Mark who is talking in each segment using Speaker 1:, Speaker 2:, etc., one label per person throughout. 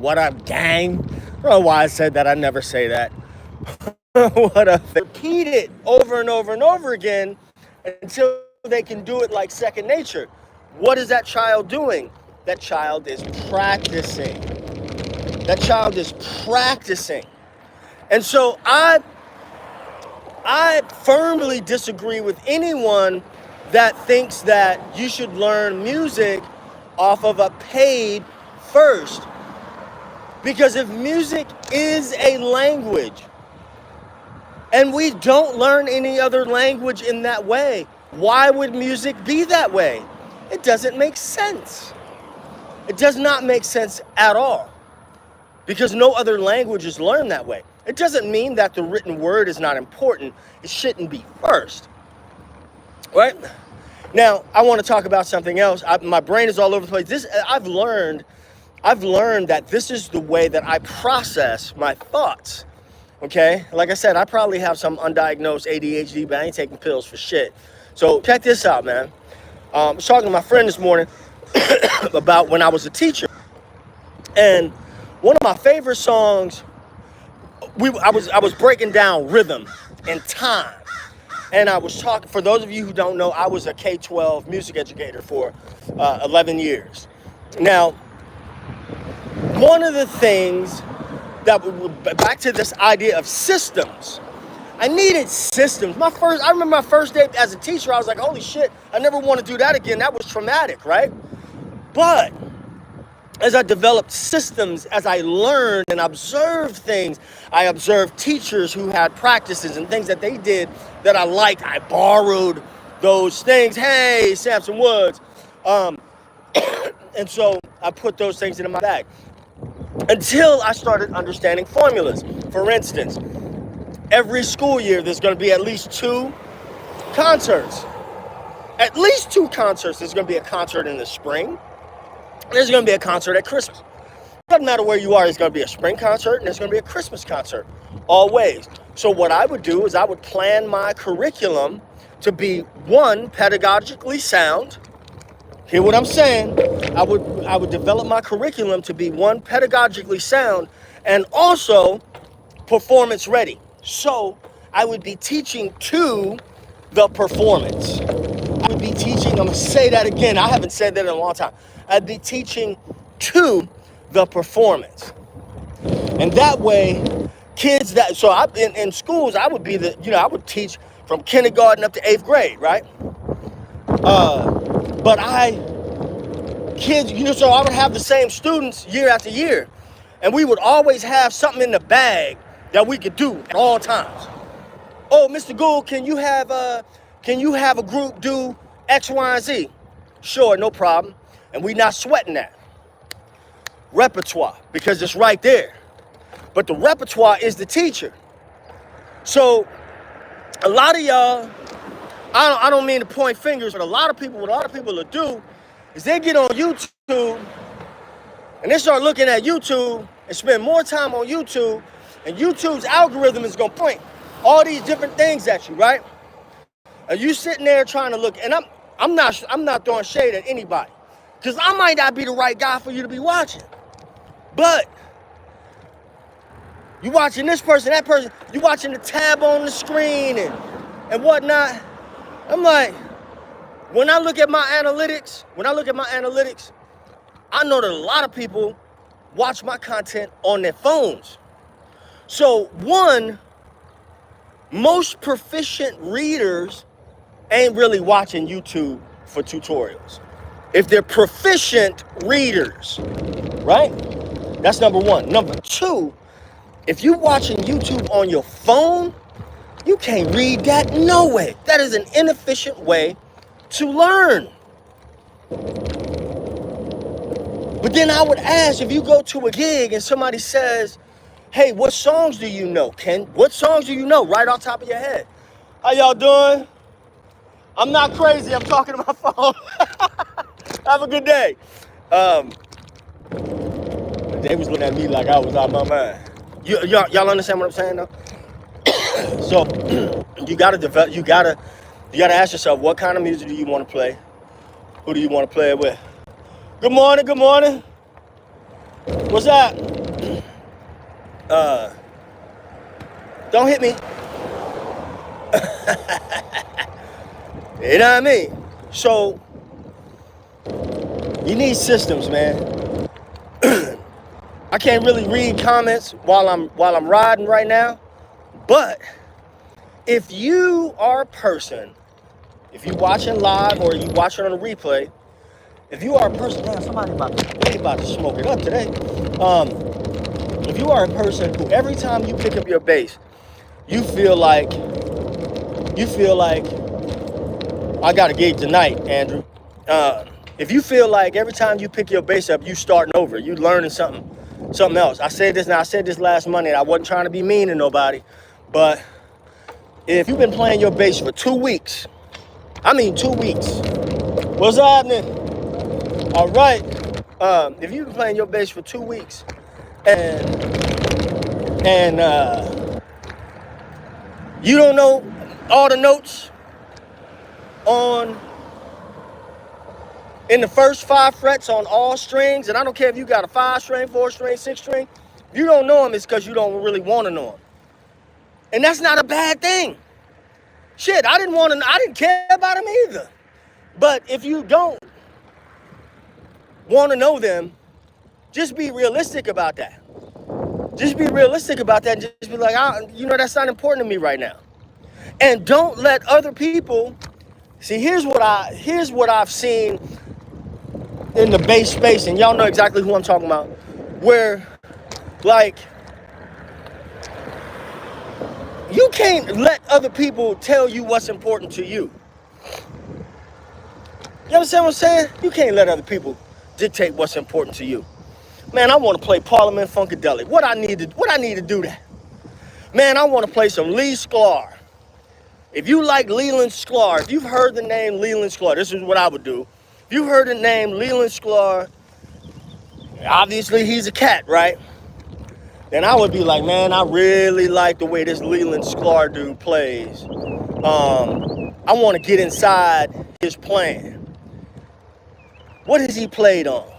Speaker 1: What up, gang? I don't know why I said that. I never say that. What up? Repeat it over and over and over again until they can do it like second nature. What is that child doing? That child is practicing. That child is practicing. And so I firmly disagree with anyone that thinks that you should learn music off of a paid first. Because if music is a language and we don't learn any other language in that way, why would music be that way? It doesn't make sense. It does not make sense at all because no other language is learned that way. It doesn't mean that the written word is not important. It shouldn't be first, right? Now, I want to talk about something else. My brain is all over the place. I've learned that this is the way that I process my thoughts, okay? Like I said, I probably have some undiagnosed ADHD, but I ain't taking pills for shit. So check this out, man. I was talking to my friend this morning about when I was a teacher. And one of my favorite songs, I was breaking down rhythm and time. And I was talking, for those of you who don't know, I was a K-12 music educator for 11 years. Now, one of the things that, back to this idea of systems, I needed systems. I remember my first day as a teacher, I was like, holy shit, I never want to do that again. That was traumatic, right? But as I developed systems, as I learned and observed things, I observed teachers who had practices and things that they did that I liked. I borrowed those things. Hey, Samson Woods. And so I put those things into my bag until I started understanding formulas. For instance, every school year, there's going to be at least two concerts. At least two concerts. There's going to be a concert in the spring. There's going to be a concert at Christmas. Doesn't matter where you are, there's going to be a spring concert and there's going to be a Christmas concert, always. So what I would do is I would plan my curriculum to be, one, pedagogically sound. Hear what I'm saying? I would develop my curriculum to be, one, pedagogically sound and also performance ready. So I would be teaching to the performance. I would be teaching, I'm going to say that again. I haven't said that in a long time. I'd be teaching to the performance. And that way, kids in schools, I would be I would teach from kindergarten up to 8th grade, right? So I would have the same students year after year. And we would always have something in the bag that we could do at all times. Oh, Mr. Gould, can you have a group do X, Y, and Z? Sure, no problem. And we're not sweating that. Repertoire, because it's right there. But the repertoire is the teacher. So a lot of y'all, I don't mean to point fingers, but what a lot of people will do is they get on YouTube and they start looking at YouTube and spend more time on YouTube, and YouTube's algorithm is gonna point all these different things at you, right? Are you sitting there trying to look? And I'm not throwing shade at anybody, because I might not be the right guy for you to be watching. But you watching this person, that person, you watching the tab on the screen and whatnot. I'm like, when I look at my analytics, I know that a lot of people watch my content on their phones. So one, most proficient readers ain't really watching YouTube for tutorials. If they're proficient readers, right? That's number one. Number two, if you're watching YouTube on your phone, you can't read that no way. That is an inefficient way to learn. But then I would ask, if you go to a gig and somebody says, hey, what songs do you know, Ken? What songs do you know right off the top of your head? How y'all doing? I'm not crazy. I'm talking to my phone. Have a good day. They was looking at me like I was out of my mind. Y'all understand what I'm saying, though? So you gotta develop. You gotta ask yourself, what kind of music do you want to play? Who do you want to play it with? Good morning. Good morning. What's that? Don't hit me. You know what I mean? So you need systems, man. I can't really read comments while I'm riding right now, but if you are a person, if you watching live or you watching on a replay, if you are a person, damn, they about to smoke it up today. If you are a person who every time you pick up your bass, you feel like I got a gig tonight, Andrew. If you feel like every time you pick your bass up, you starting over, you learning something else. I said this last Monday, and I wasn't trying to be mean to nobody, but if you've been playing your bass for 2 weeks, I mean 2 weeks, what's happening? All right. If you've been playing your bass for 2 weeks, and you don't know all the notes on in the first 5 frets on all strings, and I don't care if you got a 5-string, 4-string, 6-string, if you don't know them, it's because you don't really want to know them. And that's not a bad thing. Shit, I didn't care about them either. But if you don't want to know them, just be realistic about that. Just be realistic about that and just be like, that's not important to me right now. And don't let other people see. Here's what I've seen in the bass space, and y'all know exactly who I'm talking about, where like you can't let other people tell you what's important to you. You understand what I'm saying? You can't let other people dictate what's important to you. Man, I want to play Parliament Funkadelic. What I need to do that? Man, I want to play some Lee Sklar. If you like Leland Sklar, if you've heard the name Leland Sklar, this is what I would do. If you've heard the name Leland Sklar, obviously he's a cat, right? Then I would be like, man, I really like the way this Leland Sklar dude plays. I want to get inside his playing. What has he played on?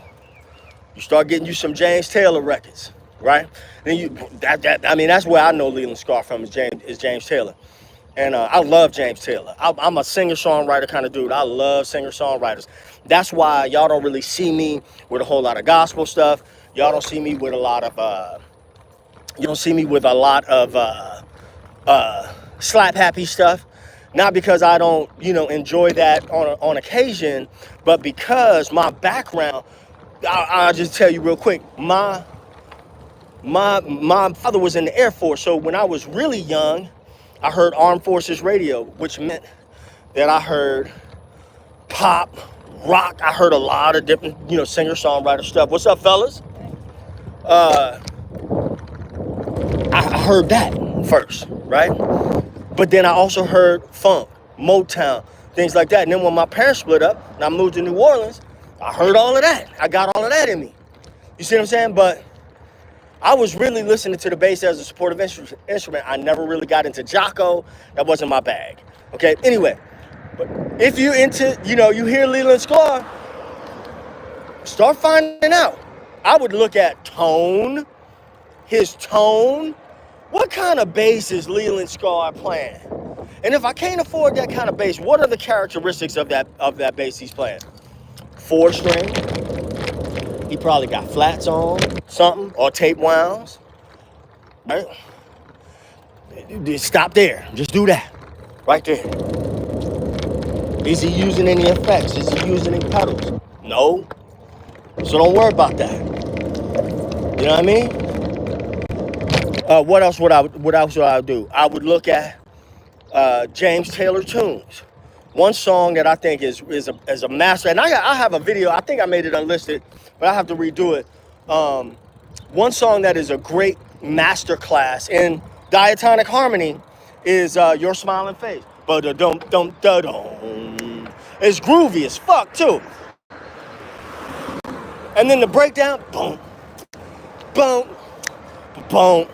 Speaker 1: You start getting you some James Taylor records, right? Then that's where I know Leland Sklar from is James Taylor. And I love James Taylor. I'm a singer-songwriter kind of dude. I love singer-songwriters. That's why y'all don't really see me with a whole lot of gospel stuff. Y'all don't see me with a lot of slap happy stuff. Not because I don't, enjoy that on occasion, but because my background, I'll just tell you real quick, my father was in the Air Force, so when I was really young, I heard Armed Forces radio, which meant that I heard pop, rock. I heard a lot of different, singer-songwriter stuff. What's up, fellas? I heard that first, right? But then I also heard funk, Motown, things like that. And then when my parents split up and I moved to New Orleans, I heard all of that. I got all of that in me. You see what I'm saying? But I was really listening to the bass as a supportive instrument. I never really got into Jocko. That wasn't my bag. Okay, anyway. But if you're into, you hear Leland Sklar, start finding out. I would look at tone, his tone. What kind of bass is Leland Sklar playing? And if I can't afford that kind of bass, what are the characteristics of that bass he's playing? 4-string. He probably got flats on, something, or tape wounds. Right? Stop there. Just do that. Right there. Is he using any effects? Is he using any pedals? No. So don't worry about that. You know what I mean? What else would I do? I would look at James Taylor tunes. One song that I think is a master, and I have a video. I think I made it unlisted, but I have to redo it. One song that is a great master class in diatonic harmony is Your Smiling Face. Ba-da-dum-dum-da-dum. It's groovy as fuck too. And then the breakdown, boom, boom, boom,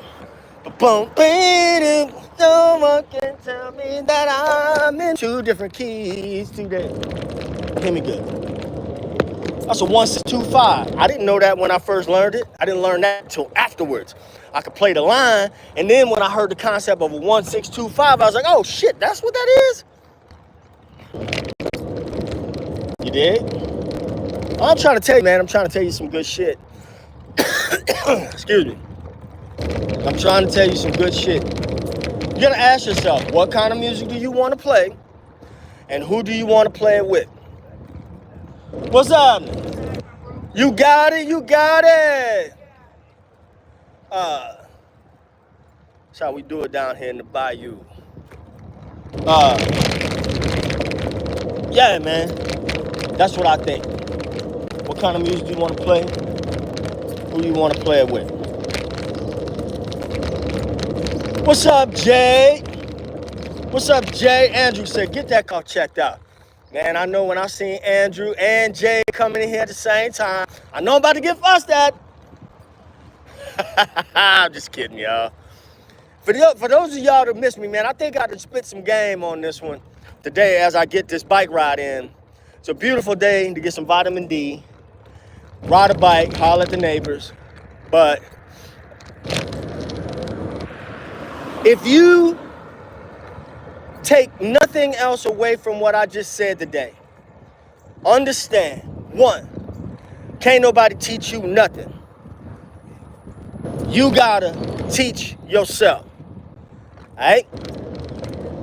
Speaker 1: boom, boom. No one can tell me that I'm in 2 different keys today. Hear me good. That's a 1-6-2-5. I didn't know that when I first learned it. I didn't learn that until afterwards. I could play the line, and then when I heard the concept of a 1-6-2-5, I was like, oh shit, that's what that is? You dig? I'm trying to tell you, man, I'm trying to tell you some good shit. Excuse me. I'm trying to tell you some good shit. You gotta ask yourself, what kind of music do you want to play? And who do you want to play it with? What's up? You got it, you got it. That's how we do it down here in the bayou. Yeah, man. That's what I think. What kind of music do you want to play? Who you want to play it with? What's up, Jay? What's up, Jay? Andrew said, get that car checked out. Man, I know when I seen Andrew and Jay coming in here at the same time, I know I'm about to get fussed at. I'm just kidding, y'all. For those of y'all that missed me, man, I think I could spit some game on this one today as I get this bike ride in. It's a beautiful day to get some vitamin D, ride a bike, holler at the neighbors. But if you take nothing else away from what I just said today, understand, one, can't nobody teach you nothing. You gotta teach yourself, all right?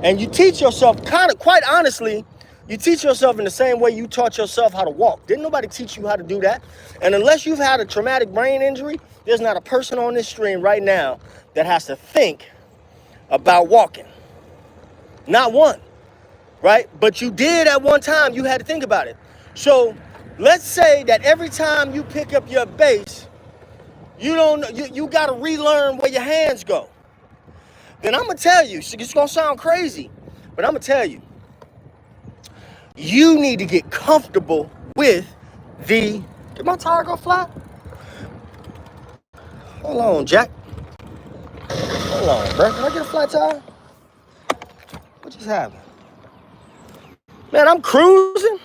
Speaker 1: And you teach yourself quite honestly, you teach yourself in the same way you taught yourself how to walk. Didn't nobody teach you how to do that? And unless you've had a traumatic brain injury, there's not a person on this stream right now that has to think about walking. Not one, right? But you did at one time, you had to think about it. So let's say that every time you pick up your bass, you gotta relearn where your hands go. Then I'm gonna tell you, it's gonna sound crazy, but I'm gonna tell you, you need to get comfortable with did my tire go flat? Hold on, Jack. Hold on, bro. Can I get a flat tire? What just happened? Man, I'm cruising.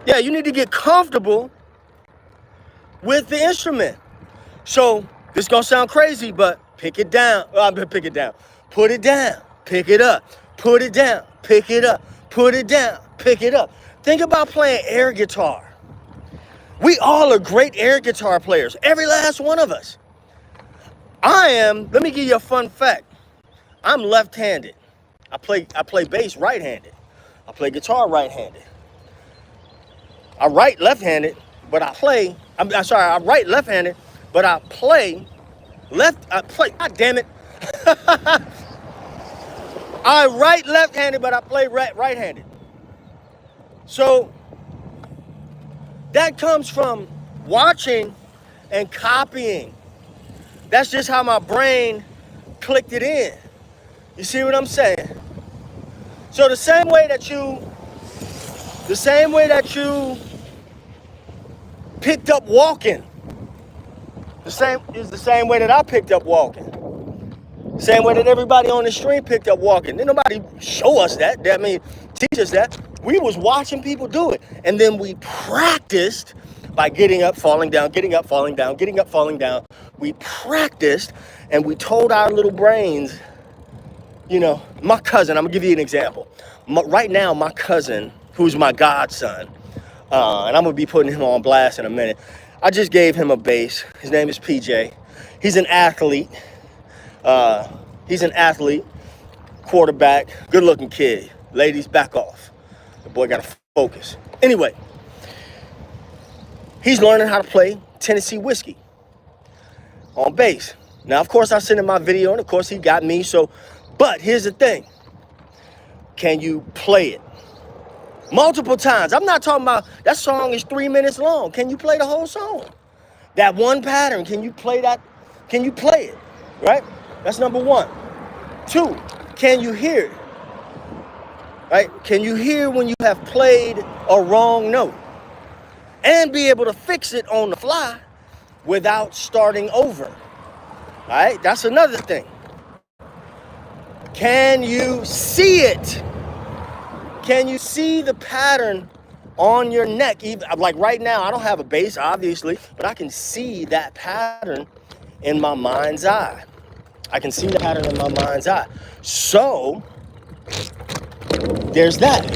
Speaker 1: Yeah, you need to get comfortable with the instrument. So this is gonna sound crazy, but pick it down. Pick it down. Put it down. Pick it up. Put it down. Pick it up. Put it down. Pick it up. Think about playing air guitar. We all are great air guitar players. Every last one of us. Let me give you a fun fact. I'm left-handed. I play bass right-handed. I play guitar right-handed. I write left-handed, but I play. I write left-handed, but I play God damn it. I write left-handed, but I play right-handed. So that comes from watching and copying. That's just how my brain clicked it in. You see what I'm saying? So the same way that you picked up walking, the same way that I picked up walking. Same way that everybody on the stream picked up walking. Didn't nobody show us that. Teach us that. We was watching people do it. And then we practiced by getting up, falling down, getting up, falling down, getting up, falling down. We practiced and we told our little brains, my cousin, I'm gonna give you an example. Right now, my cousin, who's my godson, and I'm gonna be putting him on blast in a minute. I just gave him a bass. His name is PJ. He's an athlete. Quarterback, good looking kid. Ladies, back off. The boy gotta focus. Anyway, he's learning how to play Tennessee whiskey on bass. Now, of course, I sent him my video, and of course, he got me. But here's the thing. Can you play it? Multiple times. I'm not talking about, that song is 3 minutes long. Can you play the whole song? That one pattern, can you play that? Can you play it? Right? That's number one. Two, can you hear it? Right? Can you hear when you have played a wrong note? And be able to fix it on the fly without starting over. All right? That's another thing. Can you see it? Can you see the pattern on your neck. Even like right now, I don't have a bass, obviously, but I can see that pattern in my mind's eye. I can see the pattern in my mind's eye. So there's that.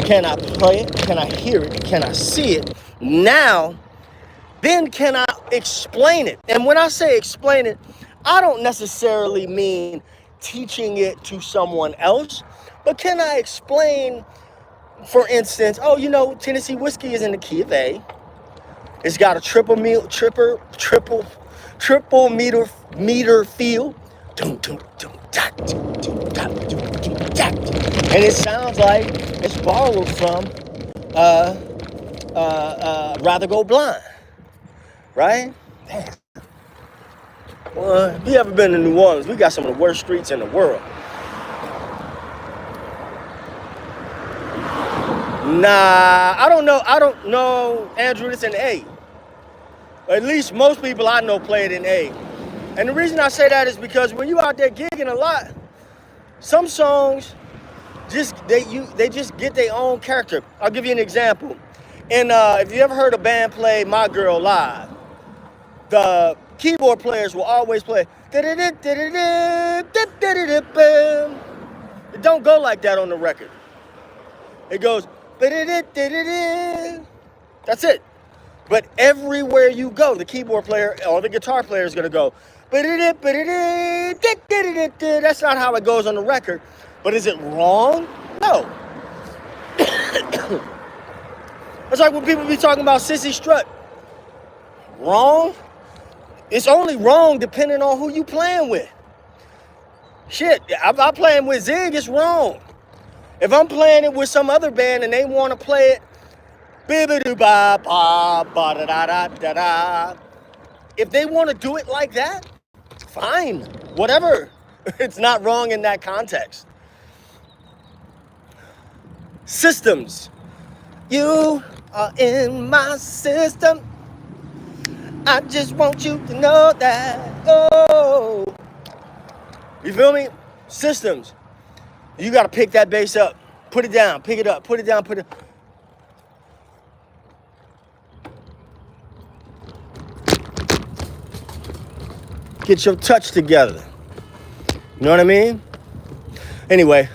Speaker 1: Can I play it? Can I hear it? Can I see it? Now, then can I explain it? And when I say explain it, I don't necessarily mean teaching it to someone else, but can I explain, for instance, oh, you know, Tennessee whiskey is in the key of A. It's got a triple meter feel. And it sounds like it's borrowed from Rather Go Blind, right? Damn. Well, if you ever been to New Orleans, we got some of the worst streets in the world. Nah, I don't know, Andrew, it's an A. At least most people I know play it in A. And the reason I say that is because when you out there gigging a lot, some songs they just get their own character. I'll give you an example. And if you ever heard a band play My Girl live, the keyboard players will always play. It don't go like that on the record. It goes. That's it. But everywhere you go, the keyboard player or the guitar player is going to go. That's not how it goes on the record. But is it wrong? No. It's like when people be talking about Sissy Strut. Wrong? It's only wrong depending on who you playing with. Shit, if I'm playing with Zig, it's wrong. If I'm playing it with some other band and they want to play it, if they want to do it like that, fine, whatever. It's not wrong in that context. Systems. You are in my system. I just want you to know that. Oh. You feel me? Systems. You got to pick that bass up. Put it down. Pick it up. Put it down. Put it. Get your touch together. You know what I mean? Anyway,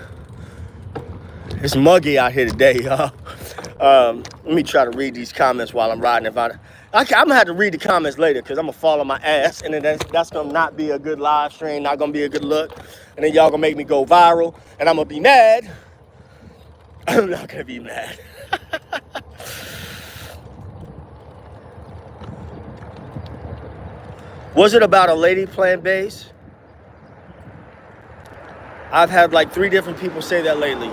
Speaker 1: it's muggy out here today, y'all. Let me try to read these comments while I'm riding. I'm going to have to read the comments later because I'm going to fall on my ass. And then that's going to not be a good live stream, not going to be a good look. And then y'all going to make me go viral. And I'm going to be mad. I'm not going to be mad. Was it about a lady playing bass? I've had like 3 different people say that lately.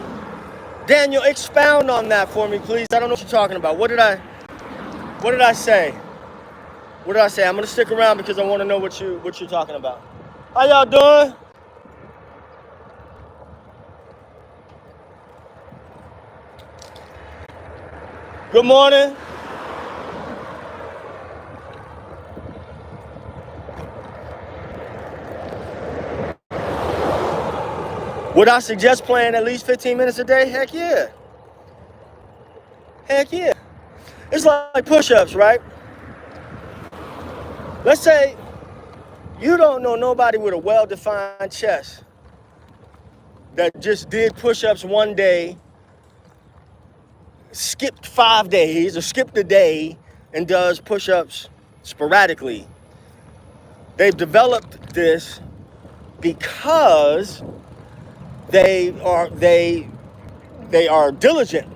Speaker 1: Daniel, expound on that for me, please. I don't know what you're talking about. What did I say? What did I say? I'm gonna stick around because I want to know what you're talking about. How y'all doing? Good morning. Would I suggest playing at least 15 minutes a day? Heck yeah. Heck yeah. It's like push-ups, right? Let's say you don't know nobody with a well-defined chest that just did push-ups one day, skipped 5 days or skipped a day and does push-ups sporadically. They've developed this because they are diligent.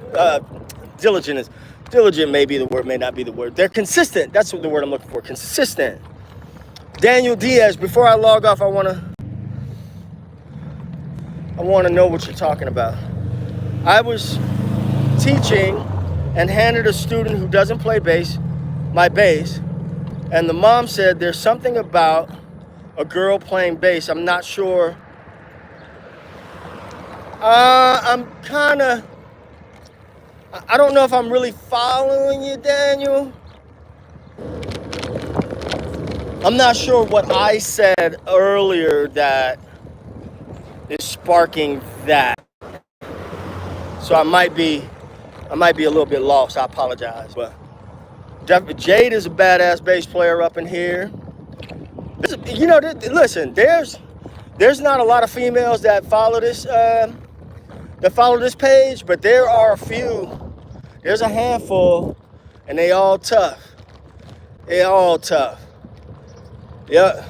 Speaker 1: Diligent may be the word, may not be the word. They're consistent. That's the word I'm looking for. Consistent. Daniel Diaz, before I log off, I want to know what you're talking about. I was teaching and handed a student who doesn't play bass my bass, and the mom said there's something about a girl playing bass. I'm not sure. I don't know if I'm really following you, Daniel. I'm not sure what I said earlier that is sparking that. So I might be I might be a little bit lost. I apologize. But Jade is a badass bass player up in here. Listen, there's not a lot of females that follow this page, but there are a few. There's a handful, and they all tough. They all tough. Yeah.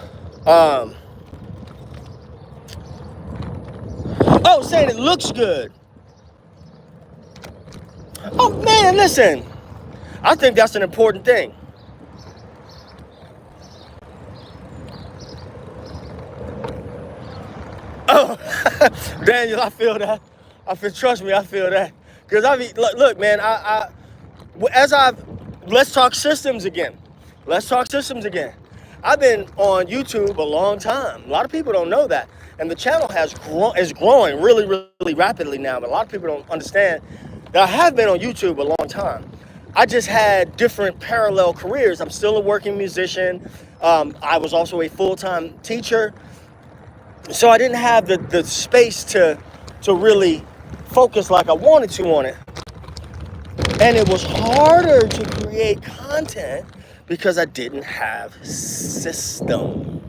Speaker 1: Saying it looks good. Oh man, listen. I think that's an important thing. Oh, Daniel, I feel that. Trust me, I feel that. Because look, man, let's talk systems again. I've been on YouTube a long time. A lot of people don't know that. And the channel is growing really, really rapidly now. But a lot of people don't understand that I have been on YouTube a long time. I just had different parallel careers. I'm still a working musician. I was also a full-time teacher. So I didn't have the space to really focus like I wanted to on it. And it was harder to create content because I didn't have systems.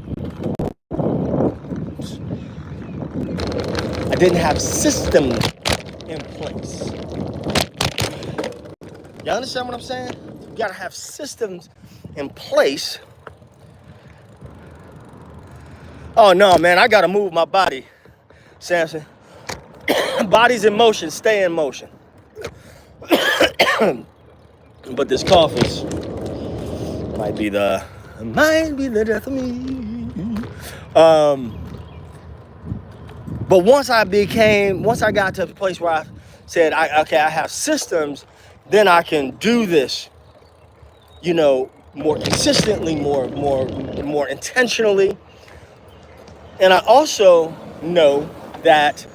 Speaker 1: I didn't have systems in place. You understand what I'm saying? You gotta have systems in place. Oh no, man, I gotta move my body, Samson. Body's in motion, stay in motion. But this cough might be the death of me. But once I got to the place where I said, I have systems, then I can do this, more consistently, more intentionally. And I also know that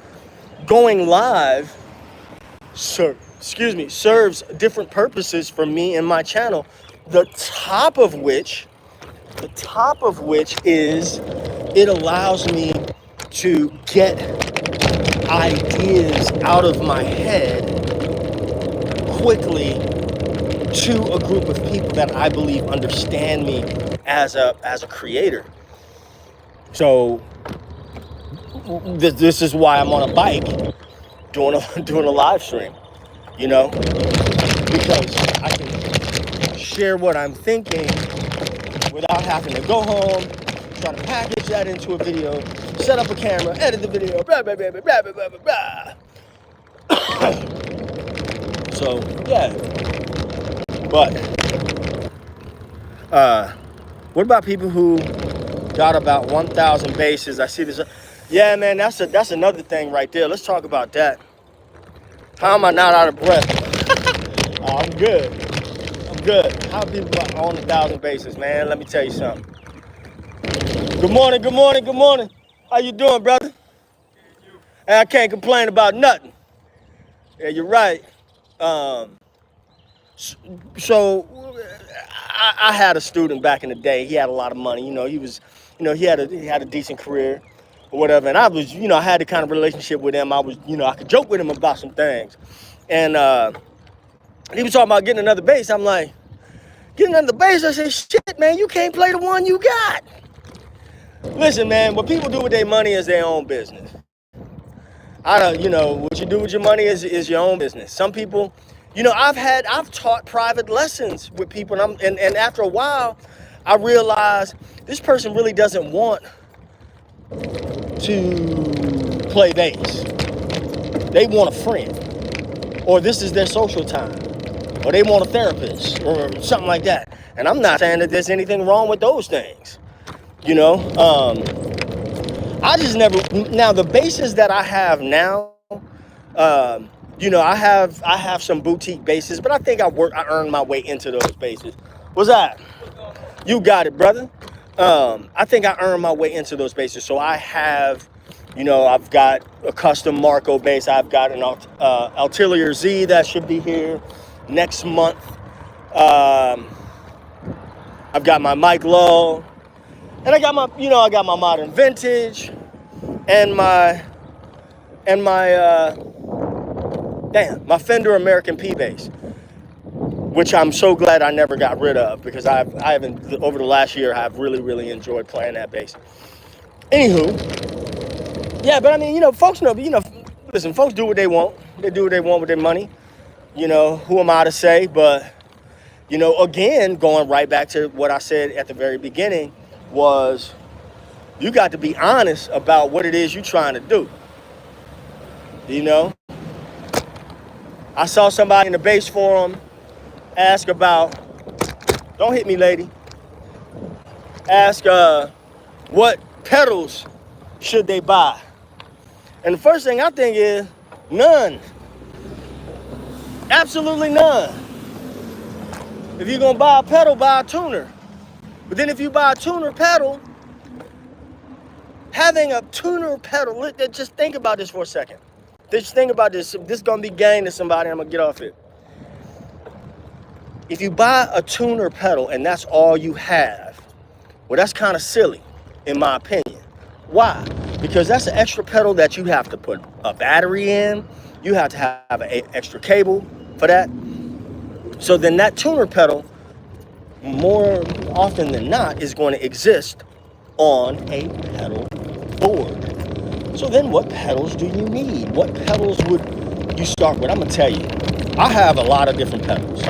Speaker 1: going live serves different purposes for me and my channel. The top of which is it allows me to get ideas out of my head quickly to a group of people that I believe understand me as a creator. So this is why I'm on a bike doing a live stream, because I can share what I'm thinking without having to go home, try to package that into a video, set up a camera, edit the video, blah, blah, blah, blah, blah, blah, blah, blah. So, yeah. But, what about people who got about 1,000 bases? I see this. Yeah, man, that's another thing right there. Let's talk about that. How am I not out of breath? Oh, I'm good. How people on 1,000 bases, man? Let me tell you something. Good morning. How you doing, brother? And I can't complain about nothing. Yeah, you're right. So I had a student back in the day. He had a lot of money. He was, he had a decent career or whatever. And I was, I had the kind of relationship with him. I was, I could joke with him about some things. And he was talking about getting another bass. I'm like, getting another bass? I said, shit, man, you can't play the one you got. Listen, man, what people do with their money is their own business. What you do with your money is your own business. Some people, I've taught private lessons with people, and after a while, I realized this person really doesn't want to play bass. They want a friend, or this is their social time, or they want a therapist, or something like that. And I'm not saying that there's anything wrong with those things. I just never. Now the basses that I have now, I have some boutique basses, but I think I earned my way into those basses. What's that? You got it, brother. I think I earned my way into those basses. So I have, I've got a custom Marco bass. I've got an Altilier Z that should be here next month. I've got my Mike Low. And I got my modern vintage and my Damn, my Fender American P bass, which I'm so glad I never got rid of, because I haven't, over the last year, I've really enjoyed playing that bass. Anywho, yeah, but I mean, folks know, listen, folks do what they want. They do what they want with their money. Who am I to say? But, again, going right back to what I said at the very beginning was, you got to be honest about what it is you're trying to do. I saw somebody in the bass forum ask about, don't hit me, lady, ask what pedals should they buy? And the first thing I think is, none. Absolutely none. If you're gonna buy a pedal, buy a tuner. But then if you buy a tuner pedal, having a tuner pedal, just think about this for a second. Just think about this. This is gonna be game to somebody, I'm gonna get off it. If you buy a tuner pedal and that's all you have, well, that's kind of silly, in my opinion. Why? Because that's an extra pedal that you have to put a battery in. You have to have an extra cable for that. So then that tuner pedal, more often than not, is going to exist on a pedal board. So then what pedals do you need? What pedals would you start with? I'm going to tell you, I have a lot of different pedals.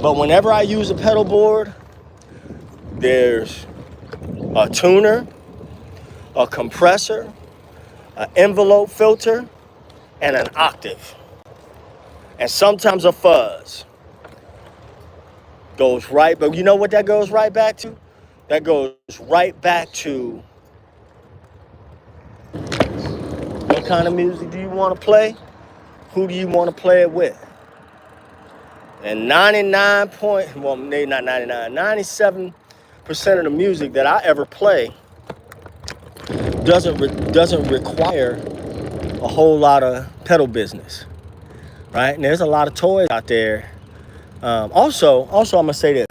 Speaker 1: But whenever I use a pedal board, there's a tuner, a compressor, an envelope filter, and an octave. And sometimes a fuzz. Goes right, but you know what that goes right back to? That goes right back to, what kind of music do you want to play? Who do you want to play it with? And 97% of the music that I ever play doesn't require a whole lot of pedal business, right? And there's a lot of toys out there. Also, I'm gonna say this,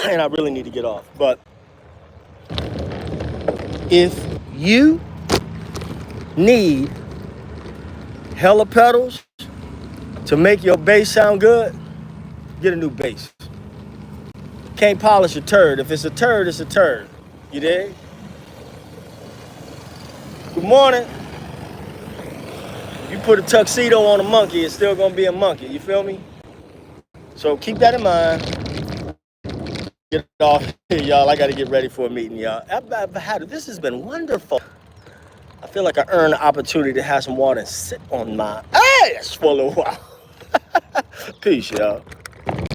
Speaker 1: and I really need to get off. But if you need hella pedals to make your bass sound good, get a new bass. Can't polish a turd. If it's a turd, it's a turd. You dig? Good morning. If you put a tuxedo on a monkey, it's still gonna be a monkey. You feel me? So keep that in mind. Get off here, y'all. I gotta get ready for a meeting, y'all. This has been wonderful. I feel like I earned the opportunity to have some water and sit on my ass for a little while. Peace, y'all.